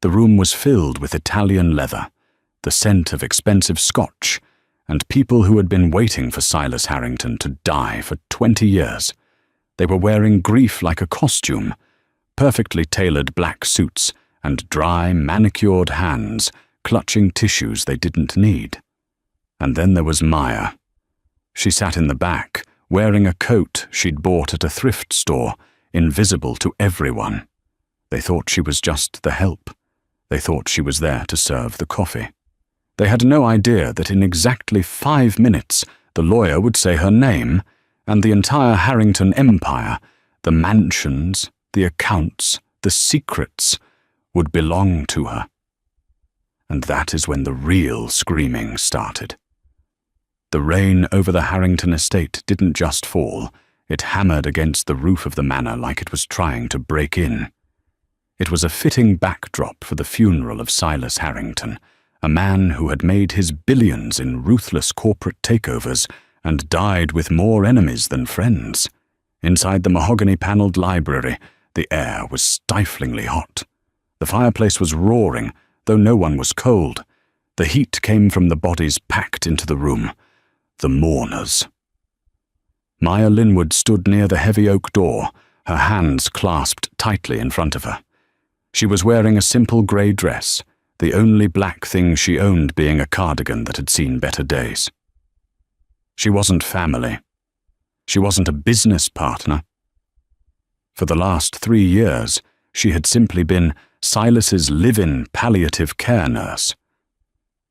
The room was filled with Italian leather, the scent of expensive scotch, and people who had been waiting for Silas Harrington to die for 20 years. They were wearing grief like a costume, perfectly tailored black suits and dry, manicured hands clutching tissues they didn't need. And then there was Maya. She sat in the back, wearing a coat she'd bought at a thrift store, invisible to everyone. They thought she was just the help. They thought she was there to serve the coffee. They had no idea that in exactly 5 minutes the lawyer would say her name, and the entire Harrington empire, the mansions, the accounts, the secrets, would belong to her. And that is when the real screaming started. The rain over the Harrington estate didn't just fall, it hammered against the roof of the manor like it was trying to break in. It was a fitting backdrop for the funeral of Silas Harrington, a man who had made his billions in ruthless corporate takeovers and died with more enemies than friends. Inside the mahogany-paneled library, the air was stiflingly hot. The fireplace was roaring, though no one was cold. The heat came from the bodies packed into the room, the mourners. Maya Linwood stood near the heavy oak door, her hands clasped tightly in front of her. She was wearing a simple grey dress, the only black thing she owned being a cardigan that had seen better days. She wasn't family. She wasn't a business partner. For the last 3 years, she had simply been Silas's live-in palliative care nurse.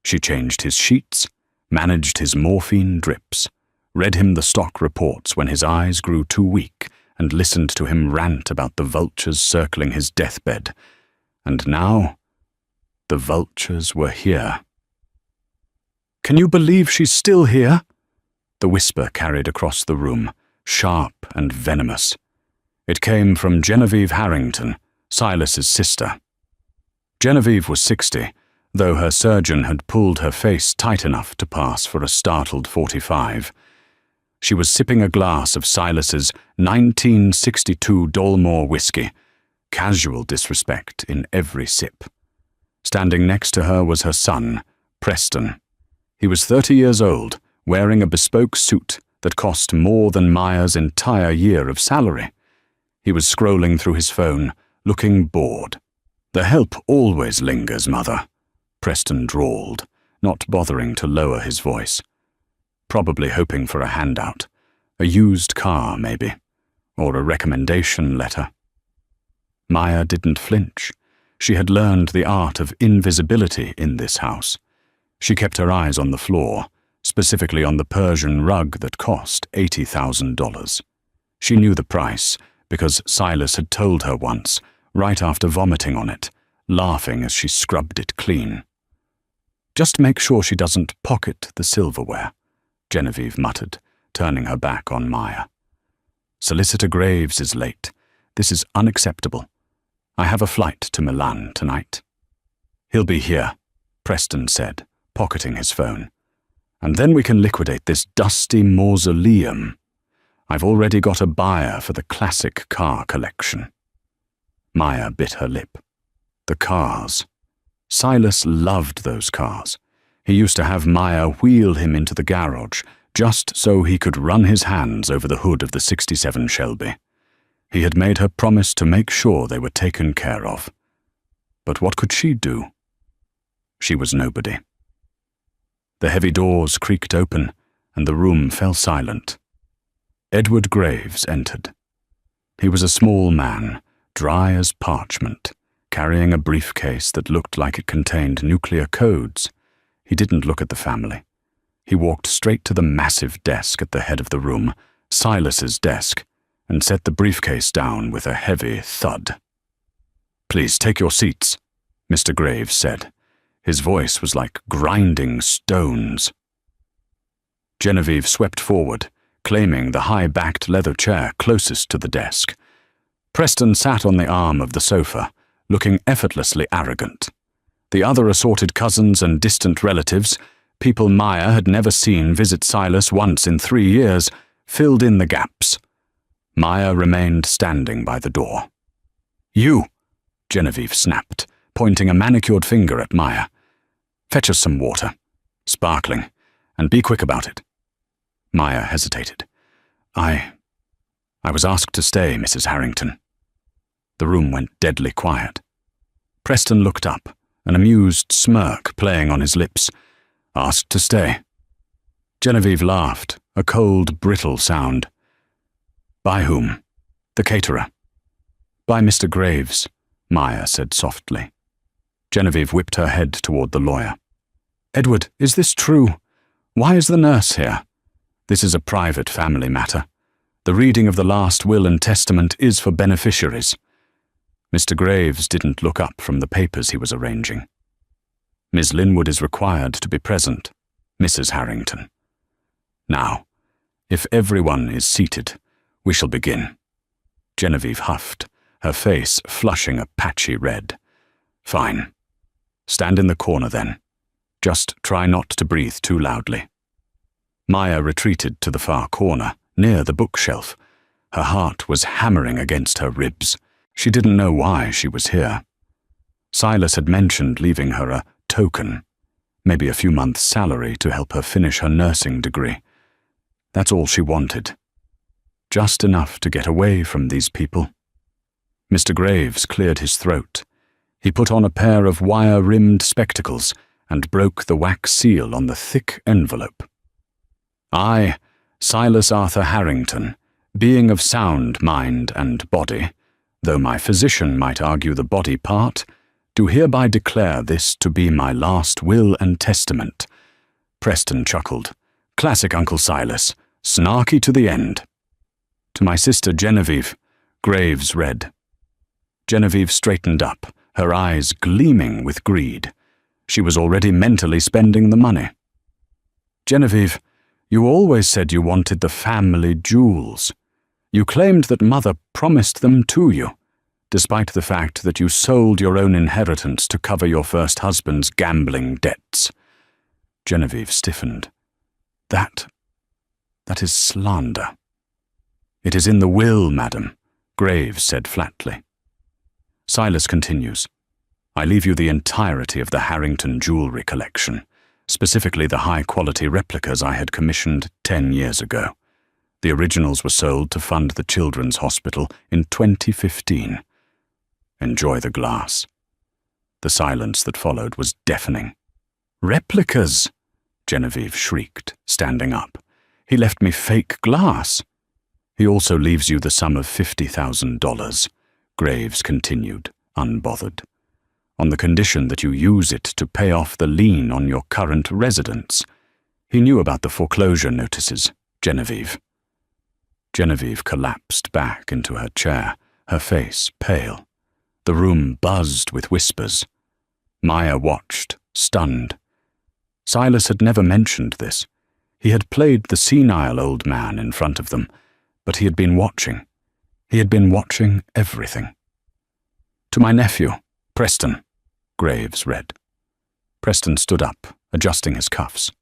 She changed his sheets, managed his morphine drips, read him the stock reports when his eyes grew too weak, and listened to him rant about the vultures circling his deathbed. And now, the vultures were here. "Can you believe she's still here?" The whisper carried across the room, sharp and venomous. It came from Genevieve Harrington, Silas's sister. Genevieve was 60, though her surgeon had pulled her face tight enough to pass for a startled 45. She was sipping a glass of Silas's 1962 Dolmore whiskey, casual disrespect in every sip. Standing next to her was her son, Preston. He was 30 years old, wearing a bespoke suit that cost more than Maya's entire year of salary. He was scrolling through his phone, looking bored. "The help always lingers, Mother," Preston drawled, not bothering to lower his voice. Probably hoping for a handout, a used car maybe, or a recommendation letter. Maya didn't flinch. She had learned the art of invisibility in this house. She kept her eyes on the floor, specifically on the Persian rug that cost $80,000. She knew the price because Silas had told her once, right after vomiting on it, laughing as she scrubbed it clean. "Just make sure she doesn't pocket the silverware," Genevieve muttered, turning her back on Maya. "Solicitor Graves is late. This is unacceptable. I have a flight to Milan tonight." "He'll be here," Preston said, pocketing his phone. "And then we can liquidate this dusty mausoleum. I've already got a buyer for the classic car collection." Maya bit her lip. The cars. Silas loved those cars. He used to have Maya wheel him into the garage just so he could run his hands over the hood of the '67 Shelby. He had made her promise to make sure they were taken care of. But what could she do? She was nobody. The heavy doors creaked open, and the room fell silent. Edward Graves entered. He was a small man, dry as parchment, carrying a briefcase that looked like it contained nuclear codes. He didn't look at the family. He walked straight to the massive desk at the head of the room, Silas's desk, and set the briefcase down with a heavy thud. "Please take your seats," Mr. Graves said. His voice was like grinding stones. Genevieve swept forward, claiming the high-backed leather chair closest to the desk. Preston sat on the arm of the sofa, looking effortlessly arrogant. The other assorted cousins and distant relatives, people Maya had never seen visit Silas once in 3 years, filled in the gaps. Maya remained standing by the door. "You," Genevieve snapped, pointing a manicured finger at Maya. "Fetch us some water. Sparkling. And be quick about it." Maya hesitated. I was asked to stay, Mrs. Harrington." The room went deadly quiet. Preston looked up, an amused smirk playing on his lips. "Asked to stay?" Genevieve laughed, a cold, brittle sound. "By whom?" "The caterer." "By Mr. Graves," Maya said softly. Genevieve whipped her head toward the lawyer. "Edward, is this true? Why is the nurse here? This is a private family matter. The reading of the last will and testament is for beneficiaries." Mr. Graves didn't look up from the papers he was arranging. "Miss Linwood is required to be present, Mrs. Harrington. Now, if everyone is seated, we shall begin." Genevieve huffed, her face flushing a patchy red. "Fine. Stand in the corner then. Just try not to breathe too loudly." Maya retreated to the far corner, near the bookshelf. Her heart was hammering against her ribs. She didn't know why she was here. Silas had mentioned leaving her a token, maybe a few months' salary to help her finish her nursing degree. That's all she wanted. Just enough to get away from these people. Mr. Graves cleared his throat. He put on a pair of wire-rimmed spectacles and broke the wax seal on the thick envelope. "I, Silas Arthur Harrington, being of sound mind and body, though my physician might argue the body part, do hereby declare this to be my last will and testament." Preston chuckled. "Classic Uncle Silas, snarky to the end." "To my sister Genevieve," Graves read. Genevieve straightened up, her eyes gleaming with greed. She was already mentally spending the money. "Genevieve, you always said you wanted the family jewels. You claimed that Mother promised them to you, despite the fact that you sold your own inheritance to cover your first husband's gambling debts." Genevieve stiffened. That is slander." "It is in the will, madam," Graves said flatly. Silas continues. "I leave you the entirety of the Harrington jewelry collection, specifically the high-quality replicas I had commissioned 10 years ago. The originals were sold to fund the Children's Hospital in 2015. Enjoy the glass." The silence that followed was deafening. "Replicas!" Genevieve shrieked, standing up. "He left me fake glass." "He also leaves you the sum of $50,000, Graves continued, unbothered, "on the condition that you use it to pay off the lien on your current residence. He knew about the foreclosure notices, Genevieve." Genevieve collapsed back into her chair, her face pale. The room buzzed with whispers. Maya watched, stunned. Silas had never mentioned this. He had played the senile old man in front of them, but he had been watching. He had been watching everything. "To my nephew, Preston," Graves read. Preston stood up, adjusting his cuffs.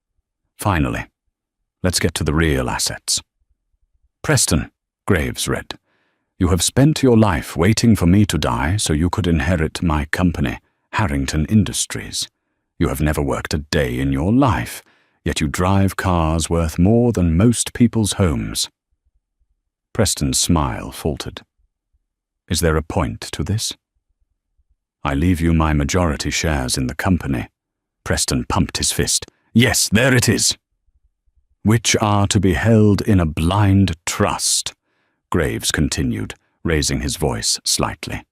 "Finally, let's get to the real assets." "Preston," Graves read, "you have spent your life waiting for me to die so you could inherit my company, Harrington Industries. You have never worked a day in your life, yet you drive cars worth more than most people's homes." Preston's smile faltered. "Is there a point to this?" "I leave you my majority shares in the company." Preston pumped his fist. "Yes, there it is." "Which are to be held in a blind trust," Graves continued, raising his voice slightly.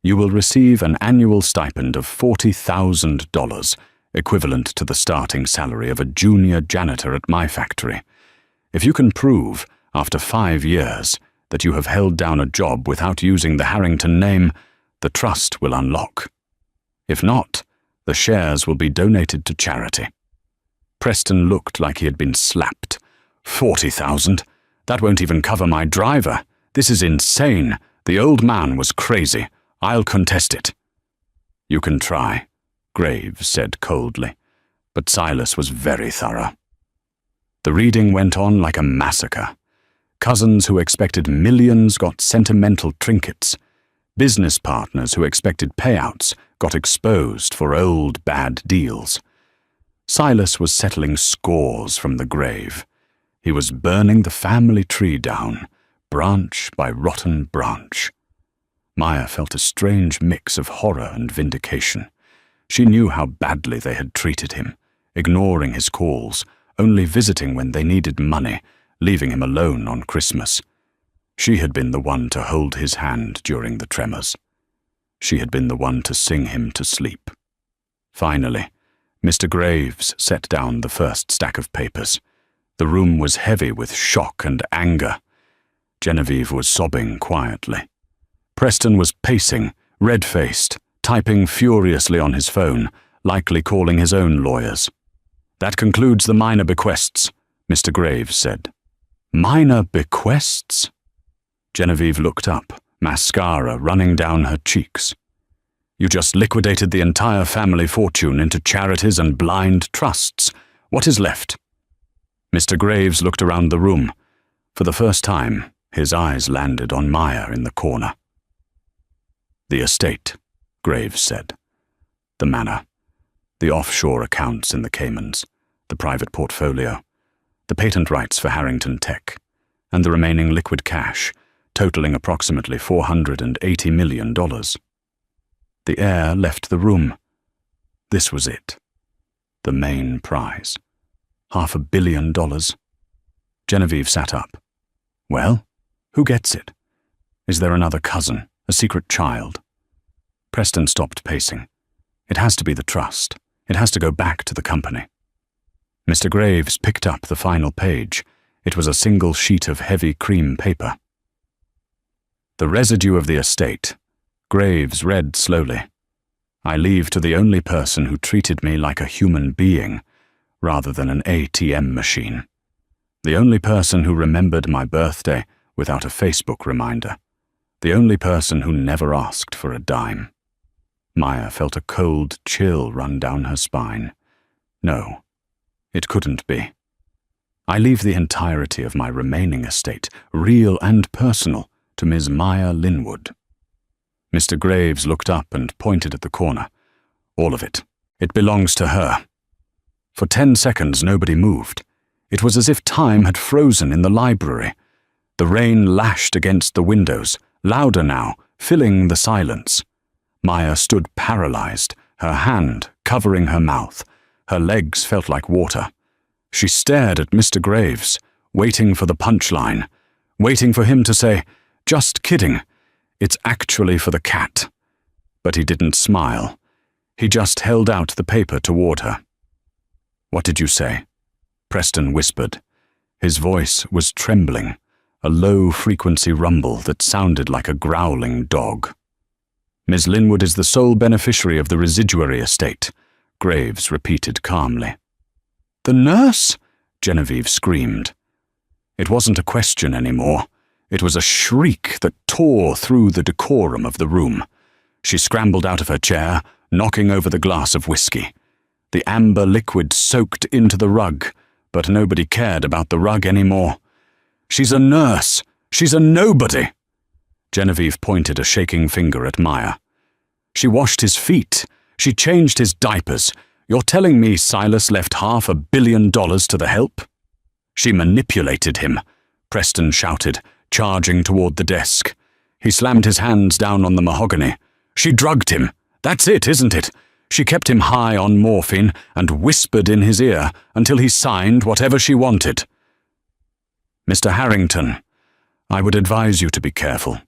"You will receive an annual stipend of $40,000, equivalent to the starting salary of a junior janitor at my factory. If you can prove, after 5 years, that you have held down a job without using the Harrington name, the trust will unlock. If not, the shares will be donated to charity." Preston looked like he had been slapped. "40,000? That won't even cover my driver. This is insane. The old man was crazy. I'll contest it." "You can try," Graves said coldly, but Silas was very thorough. The reading went on like a massacre. Cousins who expected millions got sentimental trinkets. Business partners who expected payouts got exposed for old bad deals. Silas was settling scores from the grave. He was burning the family tree down, branch by rotten branch. Maya felt a strange mix of horror and vindication. She knew how badly they had treated him, ignoring his calls, only visiting when they needed money, leaving him alone on Christmas. She had been the one to hold his hand during the tremors. She had been the one to sing him to sleep. Finally, Mr. Graves set down the first stack of papers. The room was heavy with shock and anger. Genevieve was sobbing quietly. Preston was pacing, red-faced, typing furiously on his phone, likely calling his own lawyers. "That concludes the minor bequests," Mr. Graves said. "Minor bequests?" Genevieve looked up, mascara running down her cheeks. "You just liquidated the entire family fortune into charities and blind trusts. What is left?" Mr. Graves looked around the room. For the first time, his eyes landed on Maya in the corner. "The estate," Graves said. "The manor, the offshore accounts in the Caymans, the private portfolio, the patent rights for Harrington Tech, and the remaining liquid cash, totaling approximately $480 million. The heir left the room. This was it. The main prize. $500 million. Genevieve sat up. "Well, who gets it? Is there another cousin, a secret child?" Preston stopped pacing. "It has to be the trust. It has to go back to the company." Mr. Graves picked up the final page. It was a single sheet of heavy cream paper. "The residue of the estate," Graves read slowly. "I leave to the only person who treated me like a human being, rather than an ATM machine. The only person who remembered my birthday without a Facebook reminder. The only person who never asked for a dime." Maya felt a cold chill run down her spine. No, it couldn't be. "I leave the entirety of my remaining estate, real and personal, to Ms. Maya Linwood." Mr. Graves looked up and pointed at the corner. "All of it. It belongs to her." For 10 seconds nobody moved. It was as if time had frozen in the library. The rain lashed against the windows, louder now, filling the silence. Maya stood paralyzed, her hand covering her mouth. Her legs felt like water. She stared at Mr. Graves, waiting for the punchline, waiting for him to say, "Just kidding. It's actually for the cat." But he didn't smile. He just held out the paper toward her. "What did you say?" Preston whispered. His voice was trembling, a low-frequency rumble that sounded like a growling dog. "Ms. Linwood is the sole beneficiary of the residuary estate," Graves repeated calmly. "The nurse?" Genevieve screamed. It wasn't a question anymore. It was a shriek that tore through the decorum of the room. She scrambled out of her chair, knocking over the glass of whiskey. The amber liquid soaked into the rug, but nobody cared about the rug anymore. "She's a nurse! She's a nobody!" Genevieve pointed a shaking finger at Maya. "She washed his feet. She changed his diapers. You're telling me Silas left $500 million to the help?" "She manipulated him," Preston shouted, charging toward the desk. He slammed his hands down on the mahogany. "She drugged him. That's it, isn't it? She kept him high on morphine and whispered in his ear until he signed whatever she wanted." "Mr. Harrington, I would advise you to be careful,"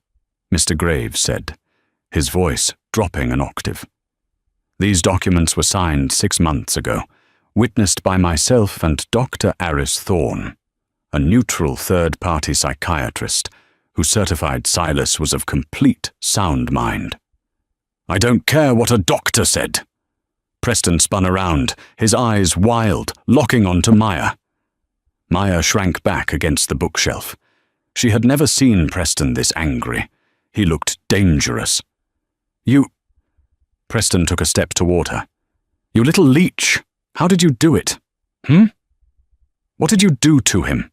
Mr. Graves said, his voice dropping an octave. "These documents were signed 6 months ago, witnessed by myself and Dr. Aris Thorne, a neutral third-party psychiatrist who certified Silas was of complete sound mind." "I don't care what a doctor said." Preston spun around, his eyes wild, locking onto Maya. Maya shrank back against the bookshelf. She had never seen Preston this angry. He looked dangerous. "You—" Preston took a step toward her. "You little leech! How did you do it? What did you do to him?"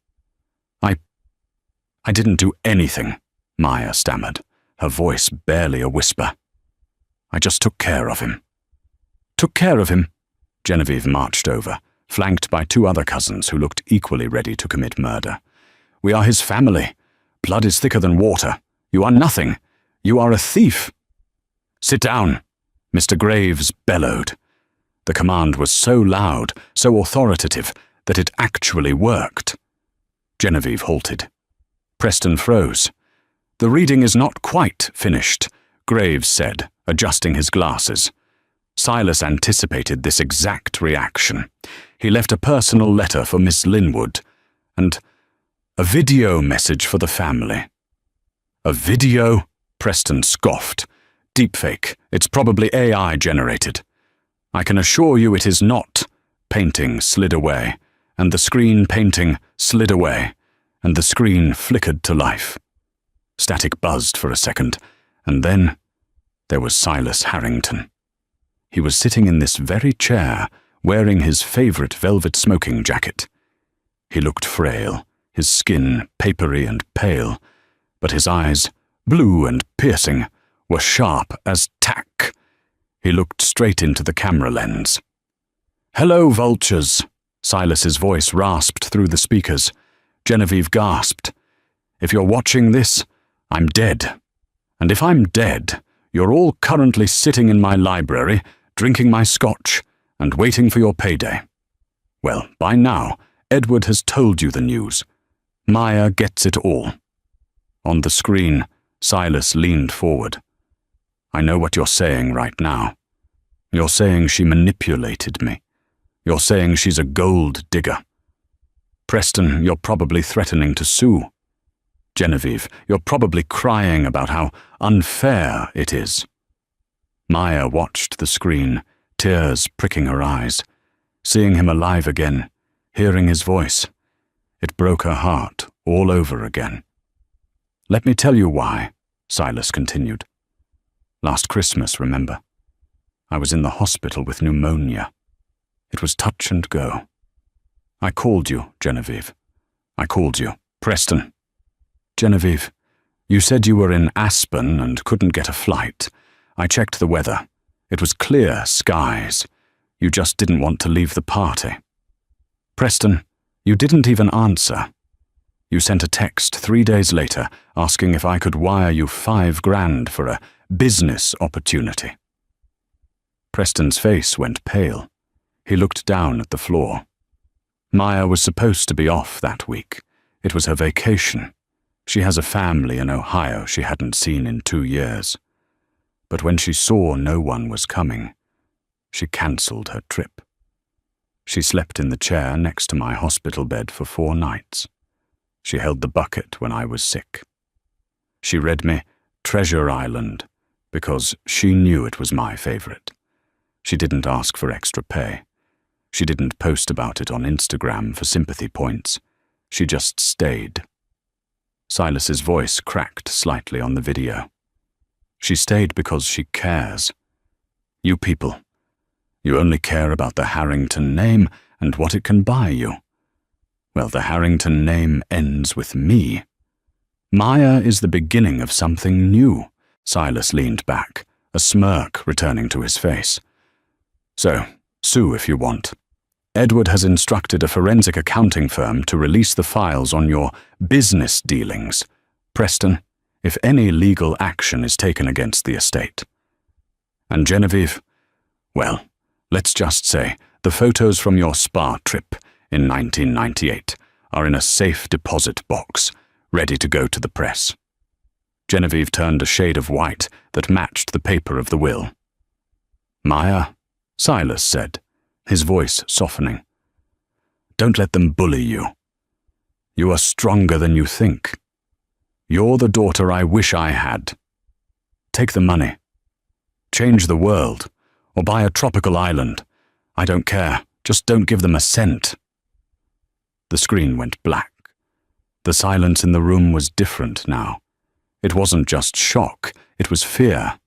I didn't do anything," Maya stammered, her voice barely a whisper. I just took care of him." "Took care of him?" Genevieve marched over, flanked by 2 other cousins who looked equally ready to commit murder. "We are his family. Blood is thicker than water. You are nothing. You are a thief." "Sit down," Mr. Graves bellowed. The command was so loud, so authoritative, that it actually worked. Genevieve halted. Preston froze. "The reading is not quite finished," Graves said, adjusting his glasses. Silas anticipated this exact reaction. He left a personal letter for Miss Linwood, and a video message for the family. "A video?" Preston scoffed. "Deepfake. It's probably AI generated." "I can assure you it is not." Painting slid away, and the screen painting slid away, and the screen flickered to life. Static buzzed for a second, and then there was Silas Harrington. He was sitting in this very chair, wearing his favorite velvet smoking jacket. He looked frail, his skin papery and pale, but his eyes, blue and piercing, were sharp as tack. He looked straight into the camera lens. "Hello, vultures," Silas's voice rasped through the speakers. Genevieve gasped. "If you're watching this, I'm dead. And if I'm dead, you're all currently sitting in my library, drinking my scotch, and waiting for your payday. Well, by now, Edward has told you the news. Maya gets it all." On the screen, Silas leaned forward. "I know what you're saying right now. You're saying she manipulated me. You're saying she's a gold digger. Preston, you're probably threatening to sue. Genevieve, you're probably crying about how unfair it is." Maya watched the screen, tears pricking her eyes. Seeing him alive again, hearing his voice, it broke her heart all over again. "Let me tell you why," Silas continued. "Last Christmas, remember? I was in the hospital with pneumonia. It was touch and go. I called you, Genevieve. I called you, Preston. Genevieve, you said you were in Aspen and couldn't get a flight. I checked the weather. It was clear skies. You just didn't want to leave the party. Preston, you didn't even answer. You sent a text 3 days later asking if I could wire you $5,000 for a business opportunity." Preston's face went pale. He looked down at the floor. Maya was supposed to be off that week. It was her vacation. She has a family in Ohio she hadn't seen in 2 years. But when she saw no one was coming, she cancelled her trip. She slept in the chair next to my hospital bed for 4 nights. She held the bucket when I was sick. She read me Treasure Island because she knew it was my favorite. She didn't ask for extra pay. She didn't post about it on Instagram for sympathy points. She just stayed. Silas's voice cracked slightly on the video. She stayed because she cares. You people, you only care about the Harrington name and what it can buy you. Well, the Harrington name ends with me. Maya is the beginning of something new. Silas leaned back, a smirk returning to his face. So, sue if you want. Edward has instructed a forensic accounting firm to release the files on your business dealings. Preston, if any legal action is taken against the estate. And Genevieve, well, let's just say the photos from your spa trip in 1998 are in a safe deposit box, ready to go to the press. Genevieve turned a shade of white that matched the paper of the will. Maya, Silas said, his voice softening. Don't let them bully you. You are stronger than you think. You're the daughter I wish I had. Take the money. Change the world, or buy a tropical island. I don't care. Just don't give them a cent. The screen went black. The silence in the room was different now. It wasn't just shock, it was fear.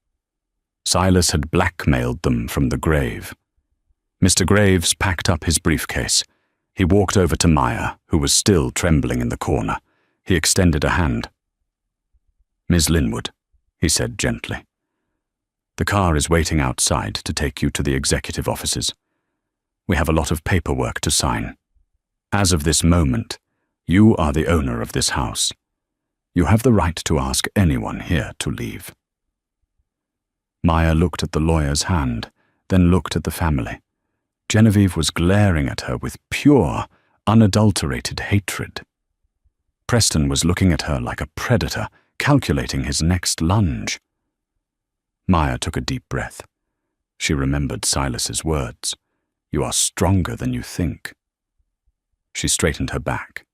Silas had blackmailed them from the grave. Mr. Graves packed up his briefcase. He walked over to Maya, who was still trembling in the corner. He extended a hand. Miss Linwood, he said gently. The car is waiting outside to take you to the executive offices. We have a lot of paperwork to sign. As of this moment, you are the owner of this house. You have the right to ask anyone here to leave." Maya looked at the lawyer's hand, then looked at the family. Genevieve was glaring at her with pure, unadulterated hatred. Preston was looking at her like a predator, calculating his next lunge. Maya took a deep breath. She remembered Silas's words. "You are stronger than you think." She straightened her back.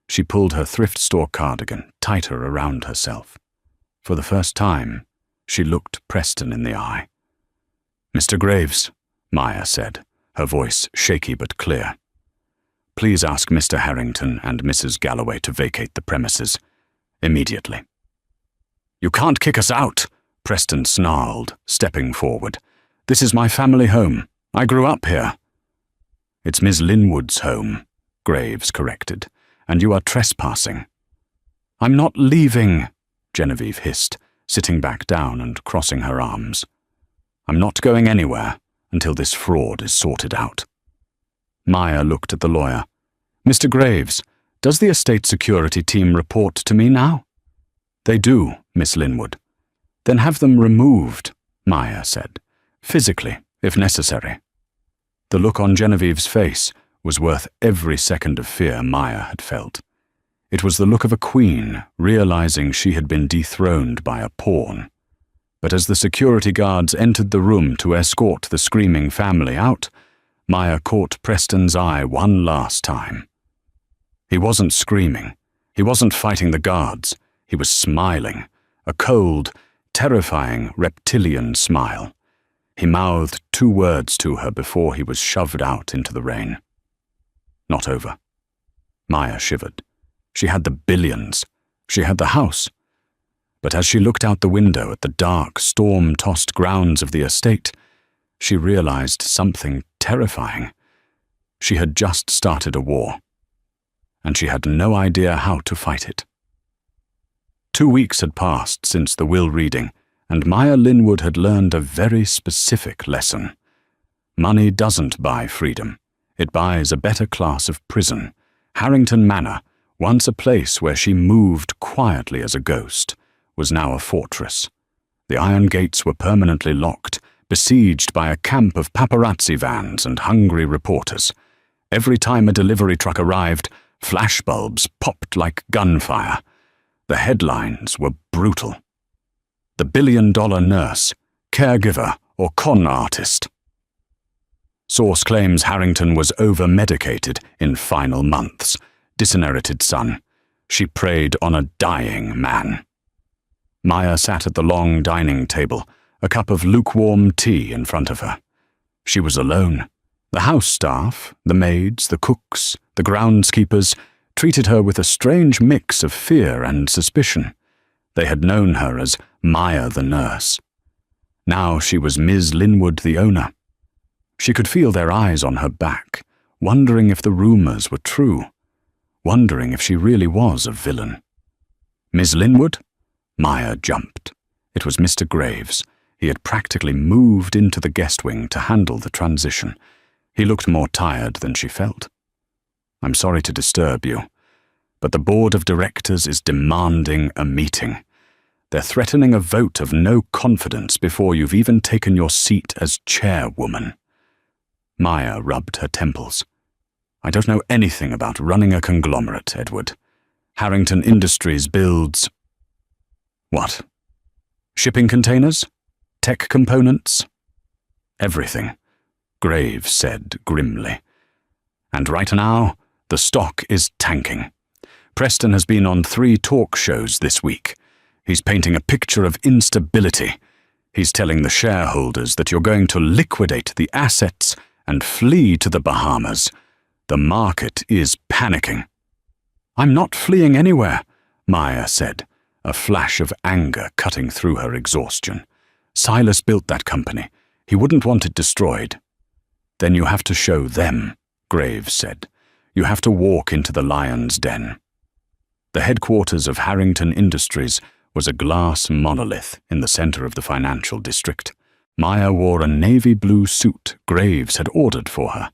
She pulled her thrift store cardigan tighter around herself. For the first time, she looked Preston in the eye. "Mr. Graves," Maya said, her voice shaky but clear. "Please ask Mr. Harrington and Mrs. Galloway to vacate the premises immediately." "You can't kick us out," Preston snarled, stepping forward. "This is my family home. I grew up here." "It's Miss Linwood's home," Graves corrected, "and you are trespassing." "I'm not leaving," Genevieve hissed, sitting back down and crossing her arms. "I'm not going anywhere until this fraud is sorted out." Maya looked at the lawyer. "Mr. Graves, does the estate security team report to me now?" "They do, Miss Linwood." "Then have them removed," Maya said, "physically, if necessary." The look on Genevieve's face was worth every second of fear Maya had felt. It was the look of a queen realizing she had been dethroned by a pawn. But as the security guards entered the room to escort the screaming family out, Maya caught Preston's eye one last time. He wasn't screaming. He wasn't fighting the guards. He was smiling, a cold, terrifying reptilian smile. He mouthed 2 words to her before he was shoved out into the rain. Not over. Maya shivered. She had the billions. She had the house. But as she looked out the window at the dark, storm-tossed grounds of the estate, she realized something terrifying. She had just started a war, and she had no idea how to fight it. 2 weeks had passed since the will reading, and Maya Linwood had learned a very specific lesson. Money doesn't buy freedom. It buys a better class of prison. Harrington Manor, once a place where she moved quietly as a ghost, was now a fortress. The iron gates were permanently locked, besieged by a camp of paparazzi vans and hungry reporters. Every time a delivery truck arrived, flashbulbs popped like gunfire. The headlines were brutal. "The billion-dollar nurse, caregiver, or con artist." Source claims Harrington was over-medicated in final months. Disinherited son. She preyed on a dying man. Maya sat at the long dining table, a cup of lukewarm tea in front of her. She was alone. The house staff, the maids, the cooks, the groundskeepers, treated her with a strange mix of fear and suspicion. They had known her as Maya the nurse. Now she was Ms. Linwood the owner. She could feel their eyes on her back, wondering if the rumors were true, wondering if she really was a villain. "Ms. Linwood?" Maya jumped. It was Mr. Graves. He had practically moved into the guest wing to handle the transition. He looked more tired than she felt. "I'm sorry to disturb you, but the board of directors is demanding a meeting. They're threatening a vote of no confidence before you've even taken your seat as chairwoman." Maya rubbed her temples. "I don't know anything about running a conglomerate, Edward. Harrington Industries builds..." "What? Shipping containers? Tech components?" "Everything," Graves said grimly. "And right now, the stock is tanking. Preston has been on 3 talk shows this week. He's painting a picture of instability. He's telling the shareholders that you're going to liquidate the assets and flee to the Bahamas. The market is panicking." "I'm not fleeing anywhere," Maya said, a flash of anger cutting through her exhaustion. "Silas built that company. He wouldn't want it destroyed." "Then you have to show them," Graves said. "You have to walk into the lion's den." The headquarters of Harrington Industries was a glass monolith in the center of the financial district. Maya wore a navy blue suit Graves had ordered for her.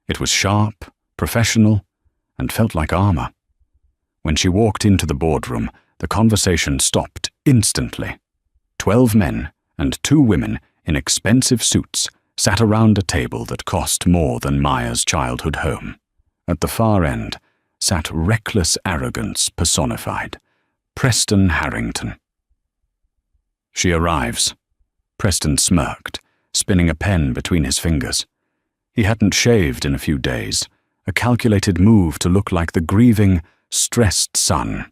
It was sharp, professional, and felt like armor. When she walked into the boardroom, the conversation stopped instantly. 12 men and 2 women in expensive suits sat around a table that cost more than Maya's childhood home. At the far end sat reckless arrogance personified, Preston Harrington. She arrives. Preston smirked, spinning a pen between his fingers. He hadn't shaved in a few days, a calculated move to look like the grieving, stressed son.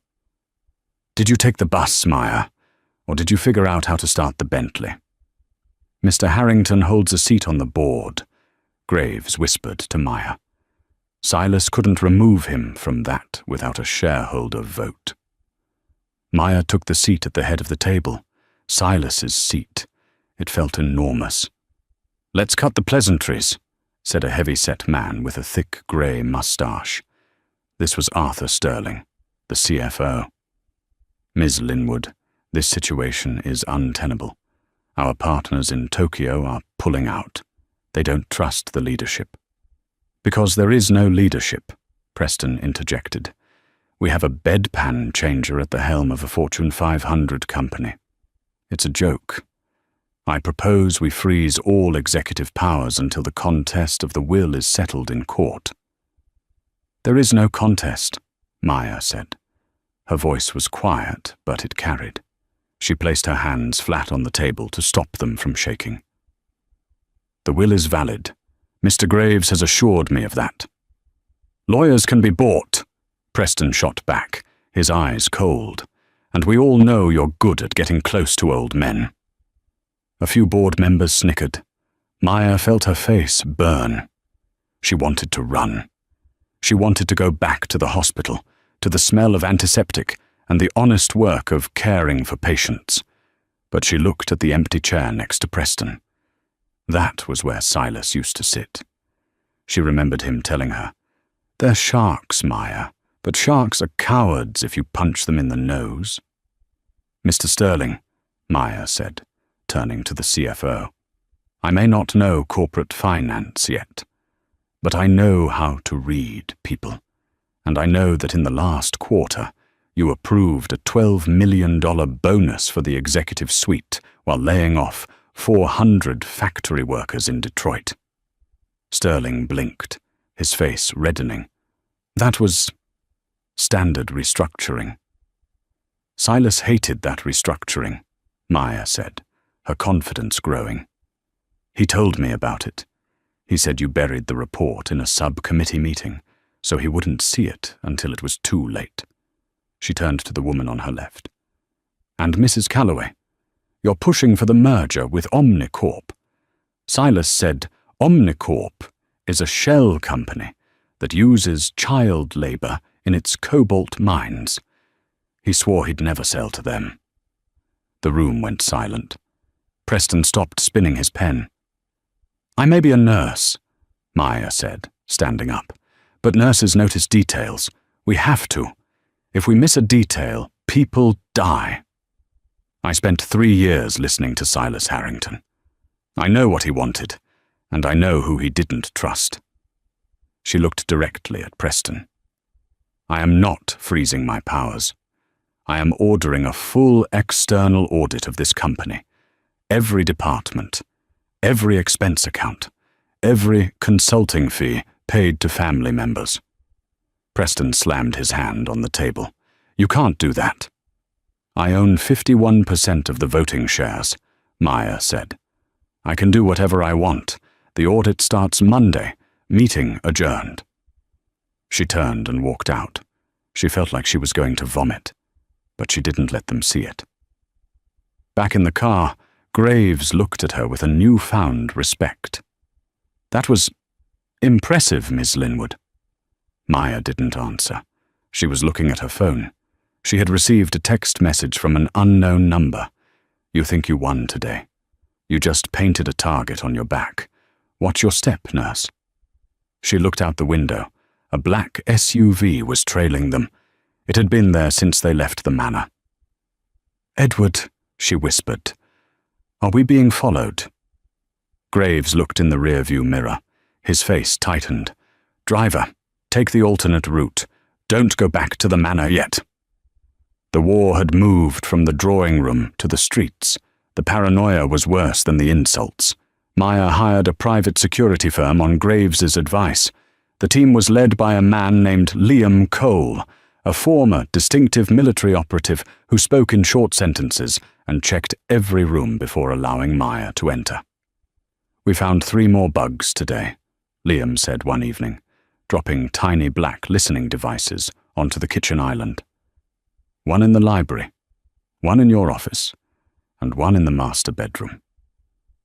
"Did you take the bus, Maya, or did you figure out how to start the Bentley?" "Mr. Harrington holds a seat on the board," Graves whispered to Maya. Silas couldn't remove him from that without a shareholder vote. Maya took the seat at the head of the table, Silas's seat. It felt enormous. "Let's cut the pleasantries," said a heavy-set man with a thick grey moustache. This was Arthur Sterling, the CFO. "Ms. Linwood, this situation is untenable. Our partners in Tokyo are pulling out. They don't trust the leadership." "Because there is no leadership," Preston interjected. "We have a bedpan changer at the helm of a Fortune 500 company. It's a joke. I propose we freeze all executive powers until the contest of the will is settled in court." "There is no contest," Maya said. Her voice was quiet, but it carried. She placed her hands flat on the table to stop them from shaking. "The will is valid. Mr. Graves has assured me of that." "Lawyers can be bought," Preston shot back, his eyes cold. "And we all know you're good at getting close to old men." A few board members snickered. Maya felt her face burn. She wanted to run. She wanted to go back to the hospital, to the smell of antiseptic and the honest work of caring for patients. But she looked at the empty chair next to Preston. That was where Silas used to sit. She remembered him telling her, "They're sharks, Maya, but sharks are cowards if you punch them in the nose." "Mr. Sterling," Maya said, turning to the CFO, "I may not know corporate finance yet, but I know how to read people, and I know that in the last quarter you approved a $12 million bonus for the executive suite while laying off 400 factory workers in Detroit." Sterling blinked, his face reddening. "That was standard restructuring." "Silas hated that restructuring," Maya said, her confidence growing. "He told me about it. He said you buried the report in a subcommittee meeting, so he wouldn't see it until it was too late." She turned to the woman on her left. "And Mrs. Calloway, you're pushing for the merger with Omnicorp. Silas said Omnicorp is a shell company that uses child labor in its cobalt mines. He swore he'd never sell to them." The room went silent. Preston stopped spinning his pen. "I may be a nurse," Maya said, standing up, "but nurses notice details. We have to. If we miss a detail, people die. I spent 3 years listening to Silas Harrington. I know what he wanted, and I know who he didn't trust." She looked directly at Preston. "I am not freezing my powers. I am ordering a full external audit of this company. Every department, every expense account, every consulting fee paid to family members." Preston slammed his hand on the table. "You can't do that." "I own 51% of the voting shares," Maya said. "I can do whatever I want. The audit starts Monday. Meeting adjourned." She turned and walked out. She felt like she was going to vomit, but she didn't let them see it. Back in the car, Graves looked at her with a newfound respect. "That was impressive, Miss Linwood." Maya didn't answer. She was looking at her phone. She had received a text message from an unknown number. "You think you won today. You just painted a target on your back. Watch your step, nurse." She looked out the window. A black SUV was trailing them. It had been there since they left the manor. "Edward," she whispered, "are we being followed?" Graves looked in the rearview mirror. His face tightened. "Driver, take the alternate route. Don't go back to the manor yet." The war had moved from the drawing room to the streets. The paranoia was worse than the insults. Maya hired a private security firm on Graves's advice. The team was led by a man named Liam Cole, a former distinctive military operative who spoke in short sentences and checked every room before allowing Maya to enter. "We found 3 more bugs today," Liam said one evening, dropping tiny black listening devices onto the kitchen island. "One in the library, one in your office, and one in the master bedroom."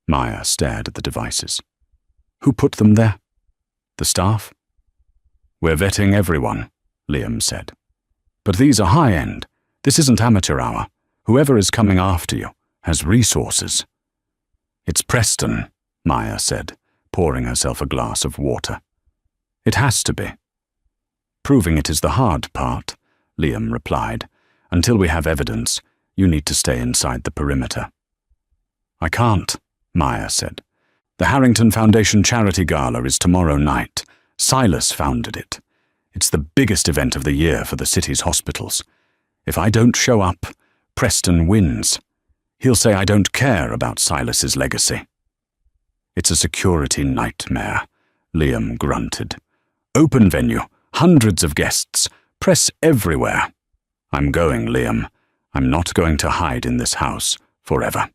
Maya stared at the devices. "Who put them there? The staff?" "We're vetting everyone," Liam said. "But these are high-end. This isn't amateur hour. Whoever is coming after you has resources." "It's Preston," Maya said, pouring herself a glass of water. "It has to be." "Proving it is the hard part," Liam replied. "Until we have evidence, you need to stay inside the perimeter." "I can't," Maya said. "The Harrington Foundation Charity Gala is tomorrow night. Silas founded it. It's the biggest event of the year for the city's hospitals. If I don't show up, Preston wins. He'll say I don't care about Silas's legacy." "It's a security nightmare," Liam grunted. "Open venue, hundreds of guests, press everywhere." "I'm going, Liam. I'm not going to hide in this house forever."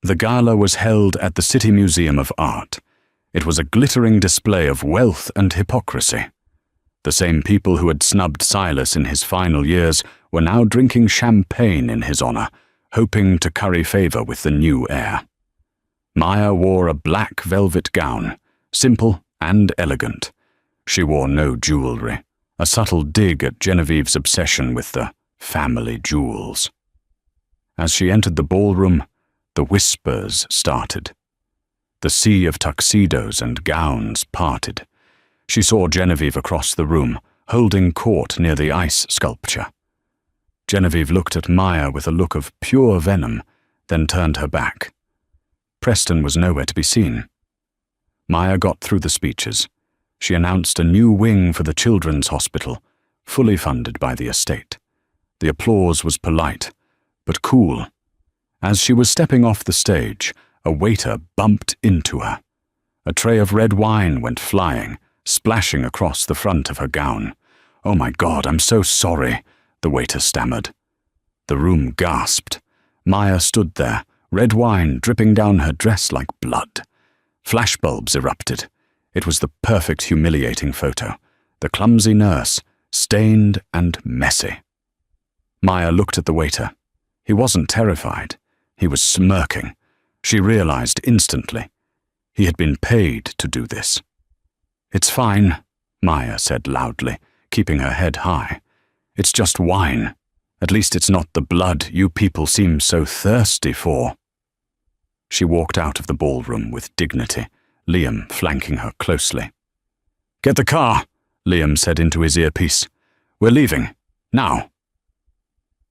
The gala was held at the City Museum of Art. It was a glittering display of wealth and hypocrisy. The same people who had snubbed Silas in his final years were now drinking champagne in his honor, hoping to curry favor with the new heir. Maya wore a black velvet gown, simple and elegant. She wore no jewelry, a subtle dig at Genevieve's obsession with the family jewels. As she entered the ballroom, the whispers started. The sea of tuxedos and gowns parted. She saw Genevieve across the room, holding court near the ice sculpture. Genevieve looked at Maya with a look of pure venom, then turned her back. Preston was nowhere to be seen. Maya got through the speeches. She announced a new wing for the children's hospital, fully funded by the estate. The applause was polite, but cool. As she was stepping off the stage, a waiter bumped into her. A tray of red wine went flying, splashing across the front of her gown. "Oh my God, I'm so sorry," the waiter stammered. The room gasped. Maya stood there, red wine dripping down her dress like blood. Flashbulbs erupted. It was the perfect humiliating photo. The clumsy nurse, stained and messy. Maya looked at the waiter. He wasn't terrified. He was smirking. She realized instantly. He had been paid to do this. "It's fine," Maya said loudly, keeping her head high. "It's just wine. At least it's not the blood you people seem so thirsty for." She walked out of the ballroom with dignity, Liam flanking her closely. "Get the car," Liam said into his earpiece. "We're leaving. Now."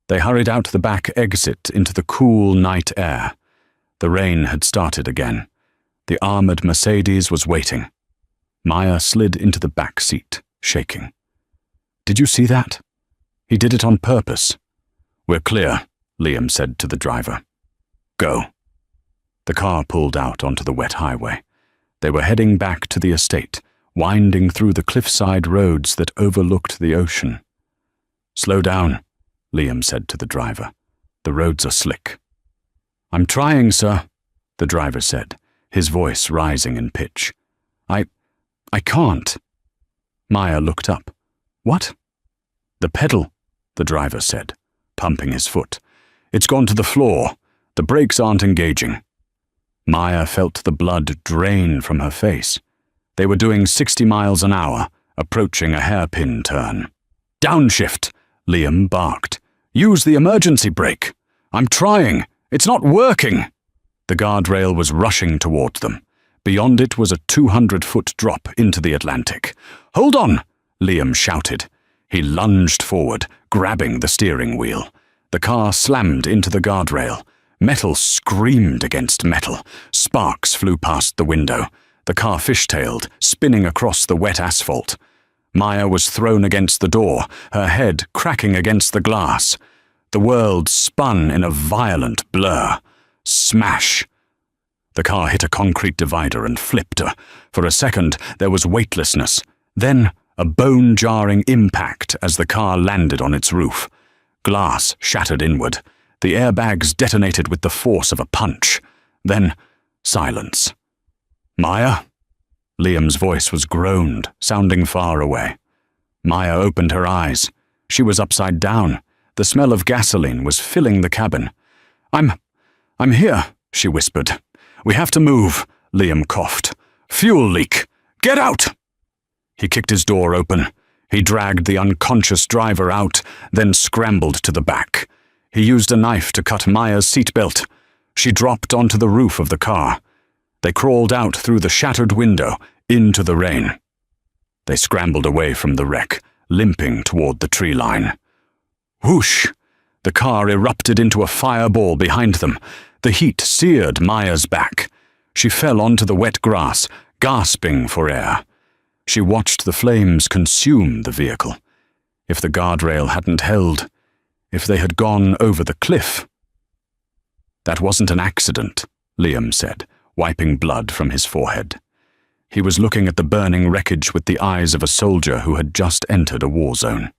They hurried out the back exit into the cool night air. The rain had started again. The armored Mercedes was waiting. Maya slid into the back seat, shaking. "Did you see that? He did it on purpose." "We're clear," Liam said to the driver. "Go." The car pulled out onto the wet highway. They were heading back to the estate, winding through the cliffside roads that overlooked the ocean. "Slow down," Liam said to the driver. "The roads are slick." "I'm trying, sir," the driver said, his voice rising in pitch. I can't." Maya looked up. "What?" "The pedal," the driver said, pumping his foot. "It's gone to the floor. The brakes aren't engaging." Maya felt the blood drain from her face. They were doing 60 miles an hour, approaching a hairpin turn. "Downshift," Liam barked. "Use the emergency brake." "I'm trying. It's not working." The guardrail was rushing toward them. Beyond it was a 200-foot drop into the Atlantic. "Hold on," Liam shouted. He lunged forward, grabbing the steering wheel. The car slammed into the guardrail. Metal screamed against metal. Sparks flew past the window. The car fishtailed, spinning across the wet asphalt. Maya was thrown against the door, her head cracking against the glass. The world spun in a violent blur. Smash! The car hit a concrete divider and flipped her. For a second, there was weightlessness. Then, a bone-jarring impact as the car landed on its roof. Glass shattered inward. The airbags detonated with the force of a punch. Then, silence. "Maya?" Liam's voice was groaned, sounding far away. Maya opened her eyes. She was upside down. The smell of gasoline was filling the cabin. I'm here," she whispered. "We have to move," Liam coughed. "Fuel leak! Get out!" He kicked his door open. He dragged the unconscious driver out, then scrambled to the back. He used a knife to cut Maya's seatbelt. She dropped onto the roof of the car. They crawled out through the shattered window, into the rain. They scrambled away from the wreck, limping toward the tree line. Whoosh! The car erupted into a fireball behind them. The heat seared Maya's back. She fell onto the wet grass, gasping for air. She watched the flames consume the vehicle. If the guardrail hadn't held, if they had gone over the cliff. "That wasn't an accident," Liam said, wiping blood from his forehead. He was looking at the burning wreckage with the eyes of a soldier who had just entered a war zone.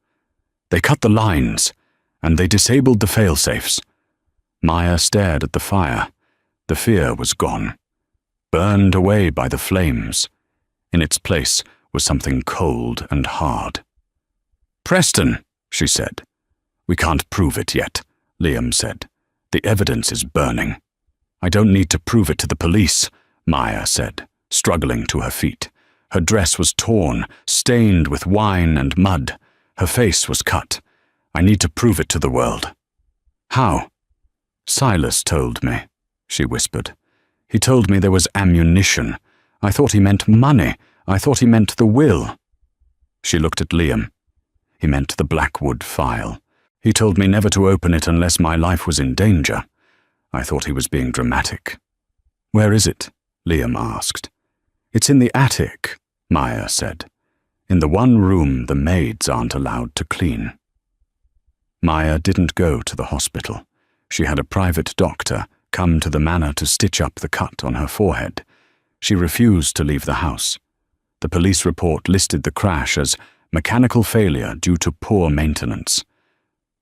"They cut the lines, and they disabled the fail-safes." Maya stared at the fire. The fear was gone, burned away by the flames. In its place was something cold and hard. "Preston," she said. "We can't prove it yet," Liam said. "The evidence is burning." "I don't need to prove it to the police," Maya said, struggling to her feet. Her dress was torn, stained with wine and mud. Her face was cut. "I need to prove it to the world." "How?" "Silas told me," she whispered. "He told me there was ammunition. I thought he meant money. I thought he meant the will." She looked at Liam. He meant the Blackwood file. He told me never to open it unless my life was in danger. I thought he was being dramatic. "Where is it?" Liam asked. "It's in the attic," Maya said. "In the one room the maids aren't allowed to clean." Maya didn't go to the hospital. She had a private doctor come to the manor to stitch up the cut on her forehead. She refused to leave the house. The police report listed the crash as mechanical failure due to poor maintenance.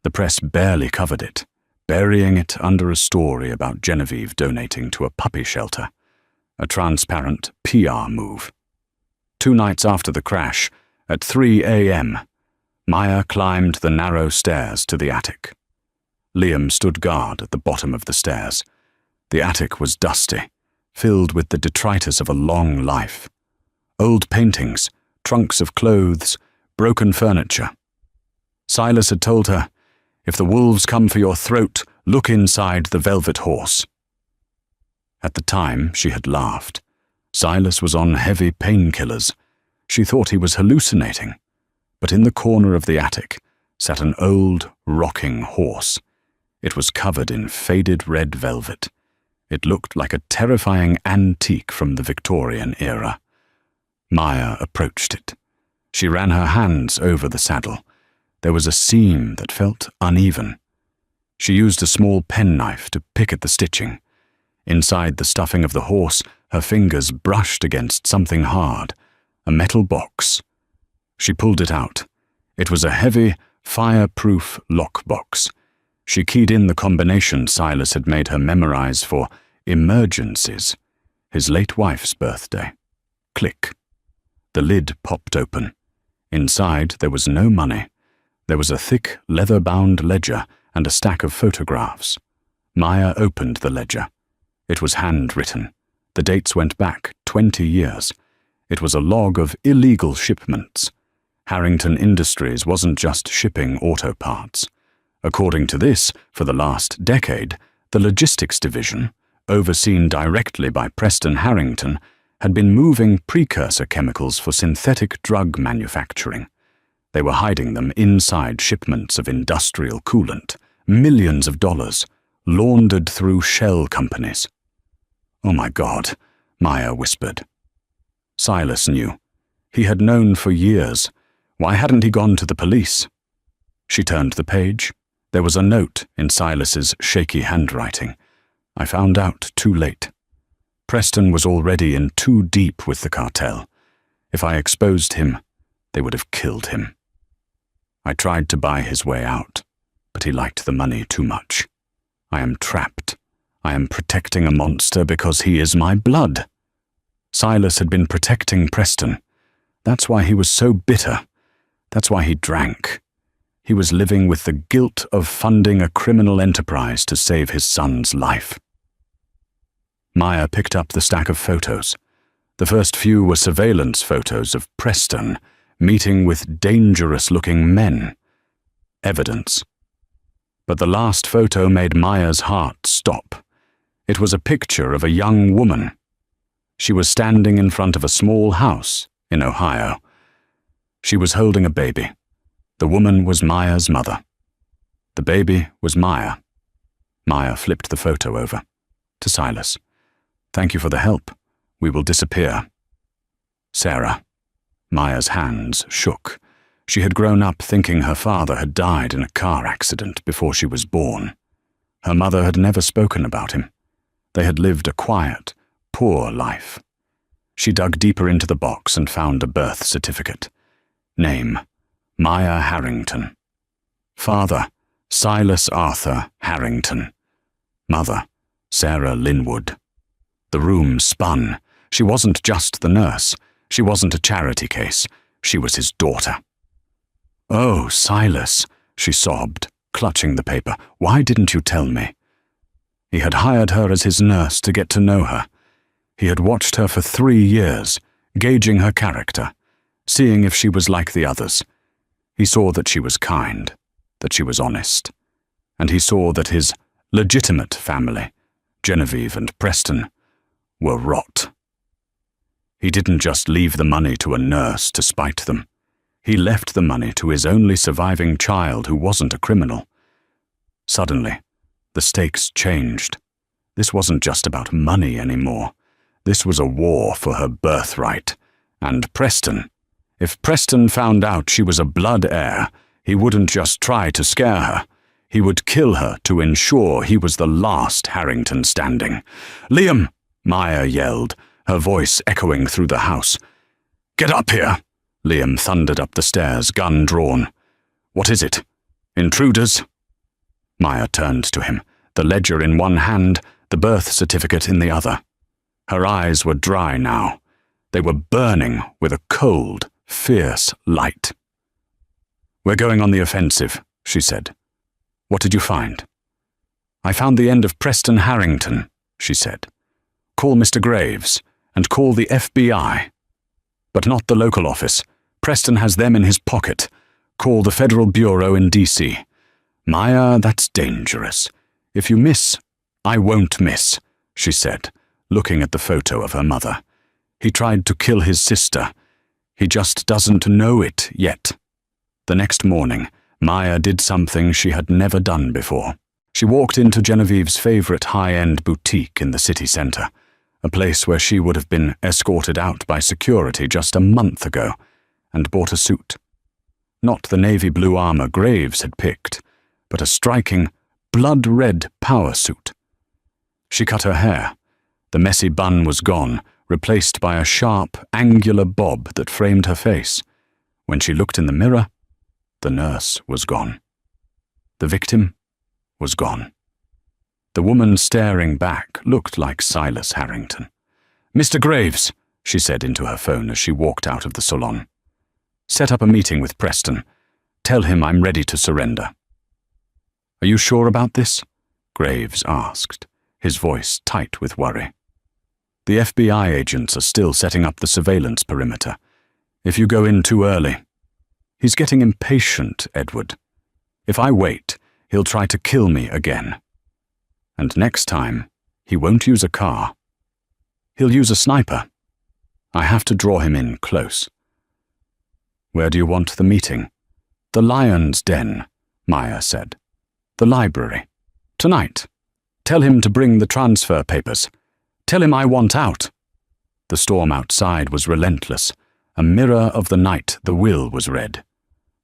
The press barely covered it, burying it under a story about Genevieve donating to a puppy shelter. A transparent PR move. 2 nights after the crash, at 3 a.m., Maya climbed the narrow stairs to the attic. Liam stood guard at the bottom of the stairs. The attic was dusty, filled with the detritus of a long life. Old paintings, trunks of clothes, broken furniture. Silas had told her, "If the wolves come for your throat, look inside the velvet horse." At the time, she had laughed. Silas was on heavy painkillers. She thought he was hallucinating. But in the corner of the attic sat an old, rocking horse. It was covered in faded red velvet. It looked like a terrifying antique from the Victorian era. Maya approached it. She ran her hands over the saddle. There was a seam that felt uneven. She used a small penknife to pick at the stitching. Inside the stuffing of the horse, her fingers brushed against something hard, a metal box. She pulled it out. It was a heavy, fireproof lockbox. She keyed in the combination Silas had made her memorize for emergencies, his late wife's birthday. Click. The lid popped open. Inside there was no money. There was a thick, leather-bound ledger and a stack of photographs. Maya opened the ledger. It was handwritten. The dates went back 20 years. It was a log of illegal shipments. Harrington Industries wasn't just shipping auto parts. According to this, for the last decade, the logistics division, overseen directly by Preston Harrington, had been moving precursor chemicals for synthetic drug manufacturing. They were hiding them inside shipments of industrial coolant, millions of dollars, laundered through shell companies. "Oh my God," Maya whispered. Silas knew. He had known for years. Why hadn't he gone to the police? She turned the page. There was a note in Silas's shaky handwriting. "I found out too late. Preston was already in too deep with the cartel. If I exposed him, they would have killed him. I tried to buy his way out, but he liked the money too much. I am trapped. I am protecting a monster because he is my blood." Silas had been protecting Preston. That's why he was so bitter. That's why he drank. He was living with the guilt of funding a criminal enterprise to save his son's life. Maya picked up the stack of photos. The first few were surveillance photos of Preston meeting with dangerous-looking men. Evidence. But the last photo made Maya's heart stop. It was a picture of a young woman. She was standing in front of a small house in Ohio. She was holding a baby. The woman was Maya's mother. The baby was Maya. Maya flipped the photo over. To Silas. "Thank you for the help. We will disappear." Sarah. Maya's hands shook. She had grown up thinking her father had died in a car accident before she was born. Her mother had never spoken about him. They had lived a quiet, poor life. She dug deeper into the box and found a birth certificate. Name, Maya Harrington. Father, Silas Arthur Harrington. Mother, Sarah Linwood. The room spun. She wasn't just the nurse. She wasn't a charity case. She was his daughter. "Oh, Silas," she sobbed, clutching the paper. "Why didn't you tell me?" He had hired her as his nurse to get to know her. He had watched her for 3 years, gauging her character, seeing if she was like the others. He saw that she was kind, that she was honest, and he saw that his legitimate family, Genevieve and Preston, were rot. He didn't just leave the money to a nurse to spite them. He left the money to his only surviving child who wasn't a criminal. Suddenly, the stakes changed. This wasn't just about money anymore. This was a war for her birthright. And Preston. If Preston found out she was a blood heir, he wouldn't just try to scare her. He would kill her to ensure he was the last Harrington standing. "Liam!" Maya yelled, her voice echoing through the house. "Get up here!" Liam thundered up the stairs, gun drawn. "What is it? Intruders?" Maya turned to him, the ledger in one hand, the birth certificate in the other. Her eyes were dry now. They were burning with a cold, fierce light. "We're going on the offensive," she said. "What did you find?" "I found the end of Preston Harrington," she said. "Call Mr. Graves, and call the FBI. But not the local office. Preston has them in his pocket. Call the Federal Bureau in D.C. Maya, that's dangerous. If you miss, I won't miss," she said, looking at the photo of her mother. "He tried to kill his sister. He just doesn't know it yet." The next morning, Maya did something she had never done before. She walked into Genevieve's favorite high-end boutique in the city center, a place where she would have been escorted out by security just a month ago, and bought a suit. Not the navy blue armor Graves had picked, but a striking, blood-red power suit. She cut her hair. The messy bun was gone, replaced by a sharp, angular bob that framed her face. When she looked in the mirror, the nurse was gone. The victim was gone. The woman staring back looked like Silas Harrington. "Mr. Graves," she said into her phone as she walked out of the salon. "Set up a meeting with Preston. Tell him I'm ready to surrender." "Are you sure about this?" Graves asked, his voice tight with worry. "The FBI agents are still setting up the surveillance perimeter. If you go in too early..." "He's getting impatient, Edward. If I wait, he'll try to kill me again. And next time, he won't use a car. He'll use a sniper. I have to draw him in close." "Where do you want the meeting?" "The Lion's Den," Maya said. "The library. Tonight. Tell him to bring the transfer papers. Tell him I want out." The storm outside was relentless. A mirror of the night, the will was read.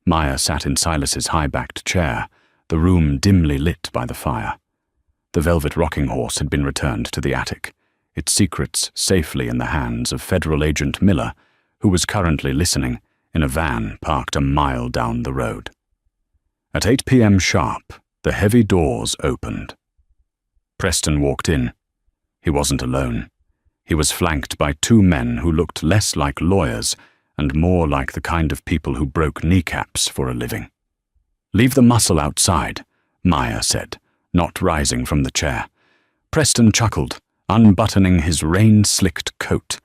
Maya sat in Silas's high-backed chair, the room dimly lit by the fire. The velvet rocking horse had been returned to the attic, its secrets safely in the hands of Federal Agent Miller, who was currently listening in a van parked a mile down the road. At 8 p.m. sharp, the heavy doors opened. Preston walked in. He wasn't alone. He was flanked by two men who looked less like lawyers and more like the kind of people who broke kneecaps for a living. "Leave the muscle outside," Maya said, not rising from the chair. Preston chuckled, unbuttoning his rain-slicked coat.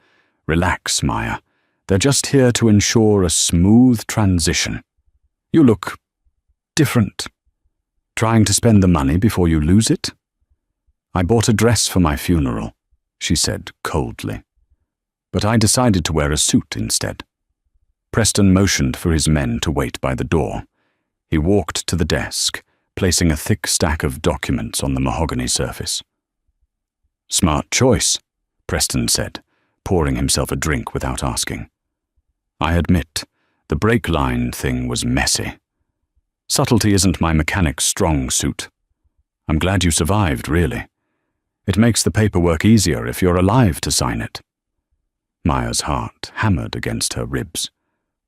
"Relax, Maya. They're just here to ensure a smooth transition. You look different. Trying to spend the money before you lose it?" "I bought a dress for my funeral," she said coldly. "But I decided to wear a suit instead." Preston motioned for his men to wait by the door. He walked to the desk, placing a thick stack of documents on the mahogany surface. "Smart choice," Preston said, pouring himself a drink without asking. "I admit, the brake line thing was messy. Subtlety isn't my mechanic's strong suit. I'm glad you survived, really. It makes the paperwork easier if you're alive to sign it." Maya's heart hammered against her ribs,